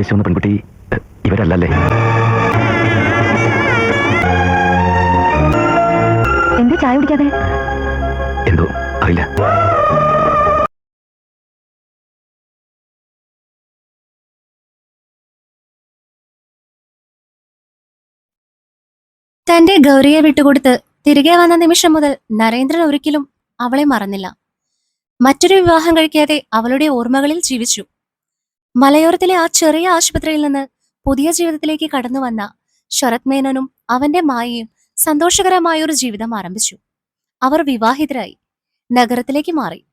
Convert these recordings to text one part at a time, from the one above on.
ഉദ്ദേശിച്ചു വന്ന പെൺകുട്ടി ഇവരല്ലേ? എന്തേ ചായ കുടിക്കാതെ? എന്തോ അറിയില്ല. തന്റെ ഗൗരിയെ വിട്ടുകൊടുത്ത് തിരികെ വന്ന നിമിഷം മുതൽ നരേന്ദ്രൻ ഒരിക്കലും അവളെ മറന്നില്ല. മറ്റൊരു വിവാഹം കഴിക്കാതെ അവളുടെ ഓർമ്മകളിൽ ജീവിച്ചു. മലയോരത്തിലെ ആ ചെറിയ ആശുപത്രിയിൽ നിന്ന് പുതിയ ജീവിതത്തിലേക്ക് കടന്നു വന്ന ശരത് മേനോനും അവന്റെ മായയും സന്തോഷകരമായൊരു ജീവിതം ആരംഭിച്ചു. അവർ വിവാഹിതരായി നഗരത്തിലേക്ക് മാറി.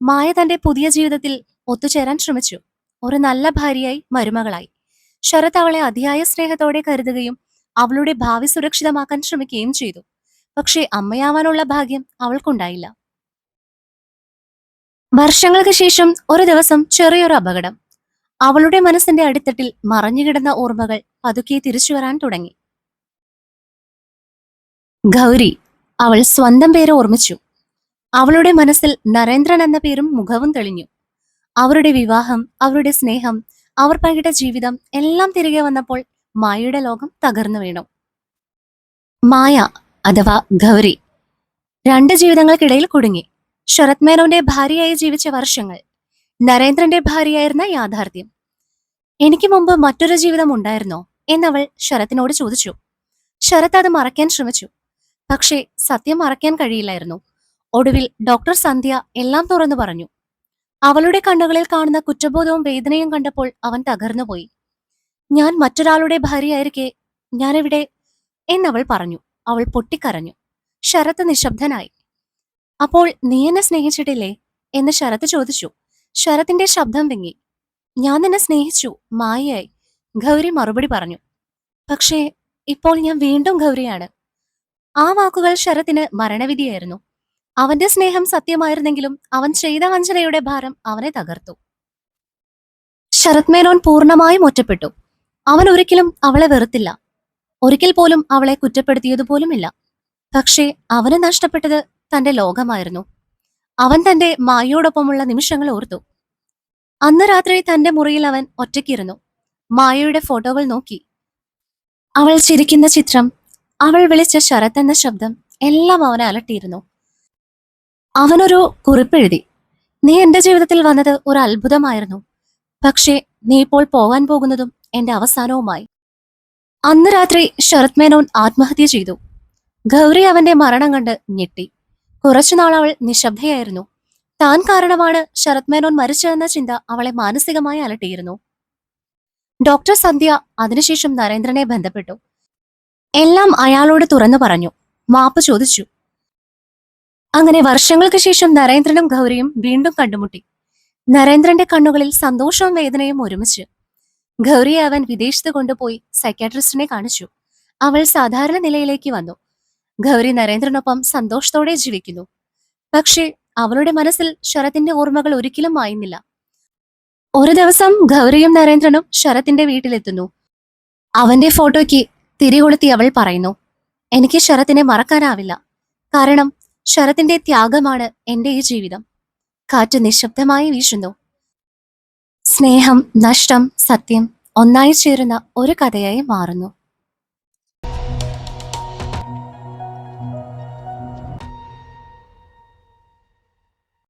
മായ തന്റെ പുതിയ ജീവിതത്തിൽ ഒത്തുചേരാൻ ശ്രമിച്ചു. ഒരു നല്ല ഭാര്യയായി, മരുമകളായി. ശരത് അവളെ അതിയായ സ്നേഹത്തോടെ കരുതുകയും അവളുടെ ഭാവി സുരക്ഷിതമാക്കാൻ ശ്രമിക്കുകയും ചെയ്തു. പക്ഷേ അമ്മയാവാനുള്ള ഭാഗ്യം അവൾക്കുണ്ടായില്ല. വർഷങ്ങൾക്ക് ശേഷം ഒരു ദിവസം ചെറിയൊരു അപകടം. അവളുടെ മനസ്സിന്റെ അടിത്തട്ടിൽ മറഞ്ഞുകിടന്ന ഓർമ്മകൾ പതുക്കെ തിരിച്ചു വരാൻ തുടങ്ങി. ഗൗരി, അവൾ സ്വന്തം പേര് ഓർമ്മിച്ചു. അവളുടെ മനസ്സിൽ നരേന്ദ്രൻ എന്ന പേരും മുഖവും തെളിഞ്ഞു. അവരുടെ വിവാഹം, അവരുടെ സ്നേഹം, അവർ പങ്കിട്ട ജീവിതം എല്ലാം തിരികെ വന്നപ്പോൾ മായയുടെ ലോകം തകർന്നു വീണു. മായ അഥവാ ഗൗരി രണ്ട് ജീവിതങ്ങൾക്കിടയിൽ കുടുങ്ങി. ശരത് മേനോന്റെ ഭാര്യയായി ജീവിച്ച വർഷങ്ങൾ, നരേന്ദ്രന്റെ ഭാര്യയായിരുന്ന യാഥാർത്ഥ്യം. എനിക്ക് മുമ്പ് മറ്റൊരു ജീവിതം ഉണ്ടായിരുന്നോ എന്നവൾ ശരത്തിനോട് ചോദിച്ചു. ശരത് അത് മറയ്ക്കാൻ ശ്രമിച്ചു. പക്ഷേ സത്യം മറയ്ക്കാൻ കഴിയില്ലായിരുന്നു. ഒടുവിൽ ഡോക്ടർ സന്ധ്യ എല്ലാം തുറന്നു പറഞ്ഞു. അവളുടെ കണ്ണുകളിൽ കാണുന്ന കുറ്റബോധവും വേദനയും കണ്ടപ്പോൾ അവൻ തകർന്നുപോയി. ഞാൻ മറ്റൊരാളുടെ ഭാര്യയായിരിക്കെ ഞാനെവിടെ എന്നവൾ പറഞ്ഞു. അവൾ പൊട്ടിക്കരഞ്ഞു. ശരത്ത് നിശബ്ദനായി. അപ്പോൾ നീ എന്നെ സ്നേഹിച്ചിട്ടില്ലേ എന്ന് ശരത്ത് ചോദിച്ചു. ശരത്തിന്റെ ശബ്ദം വിങ്ങി. ഞാൻ നിന്നെ സ്നേഹിച്ചു, മായയായി, ഗൗരി മറുപടി പറഞ്ഞു. പക്ഷേ ഇപ്പോൾ ഞാൻ വീണ്ടും ഗൗരിയാണ്. ആ വാക്കുകൾ ശരത്തിന് മരണവിധിയായിരുന്നു. അവന്റെ സ്നേഹം സത്യമായിരുന്നെങ്കിലും അവൻ ചെയ്ത വഞ്ചനയുടെ ഭാരം അവനെ തകർത്തു. ശരത് മേനോൻ പൂർണ്ണമായും ഒറ്റപ്പെട്ടു. അവൻ ഒരിക്കലും അവളെ വെറുത്തില്ല. ഒരിക്കൽ പോലും അവളെ കുറ്റപ്പെടുത്തിയതുപോലുമില്ല. പക്ഷേ അവന് നഷ്ടപ്പെട്ടത് തന്റെ ലോകമായിരുന്നു. അവൻ തന്റെ മായയോടൊപ്പമുള്ള നിമിഷങ്ങൾ ഓർത്തു. അന്ന് രാത്രി തന്റെ മുറിയിൽ അവൻ ഒറ്റയ്ക്കിരുന്നു. മായയുടെ ഫോട്ടോകൾ നോക്കി. അവൾ ചിരിക്കുന്ന ചിത്രം, അവൾ വിളിച്ച ശരത് എന്ന ശബ്ദം എല്ലാം അവനെ അലട്ടിയിരുന്നു. അവനൊരു കുറിപ്പെഴുതി. നീ എന്റെ ജീവിതത്തിൽ വന്നത് ഒരു അത്ഭുതമായിരുന്നു. പക്ഷേ നീ ഇപ്പോൾ പോകാൻ പോകുന്നതും എന്റെ അവസാനവുമായി. അന്ന് രാത്രി ശരത് മേനോൻ ആത്മഹത്യ ചെയ്തു. ഗൗരി അവന്റെ മരണം കണ്ട് ഞെട്ടി. കുറച്ചുനാൾ അവൾ നിശബ്ദയായിരുന്നു. താൻ കാരണമാണ് ശരത് മേനോൻ മരിച്ചതെന്ന ചിന്ത അവളെ മാനസികമായി അലട്ടിയിരുന്നു. ഡോക്ടർ സന്ധ്യ അതിനുശേഷം നരേന്ദ്രനെ ബന്ധപ്പെട്ടു. എല്ലാം അയാളോട് തുറന്നു പറഞ്ഞു. മാപ്പ് ചോദിച്ചു. അങ്ങനെ വർഷങ്ങൾക്ക് ശേഷം നരേന്ദ്രനും ഗൗരിയും വീണ്ടും കണ്ടുമുട്ടി. നരേന്ദ്രന്റെ കണ്ണുകളിൽ സന്തോഷവും വേദനയും ഒരുമിച്ച്. ഗൗരിയെ അവൻ വിദേശത്ത് കൊണ്ടുപോയി സൈക്യാട്രിസ്റ്റിനെ കാണിച്ചു. അവൾ സാധാരണ നിലയിലേക്ക് വന്നു. ഗൗരി നരേന്ദ്രനൊപ്പം സന്തോഷത്തോടെ ജീവിക്കുന്നു. പക്ഷേ അവളുടെ മനസ്സിൽ ശരത്തിന്റെ ഓർമ്മകൾ ഒരിക്കലും മായുന്നില്ല. ഒരു ദിവസം ഗൗരിയും നരേന്ദ്രനും ശരത്തിന്റെ വീട്ടിലെത്തുന്നു. അവന്റെ ഫോട്ടോയ്ക്ക് തിരികൊളുത്തി അവൾ പറയുന്നു, എനിക്ക് ശരത്തിനെ മറക്കാനാവില്ല. കാരണം ശരത്തിന്റെ ത്യാഗമാണ് എന്റെ ഈ ജീവിതം. കാറ്റ് നിശബ്ദമായി വീശുന്നു. സ്നേഹം, നഷ്ടം, സത്യം ഒന്നായി ചേരുന്ന ഒരു കഥയായി മാറുന്നു.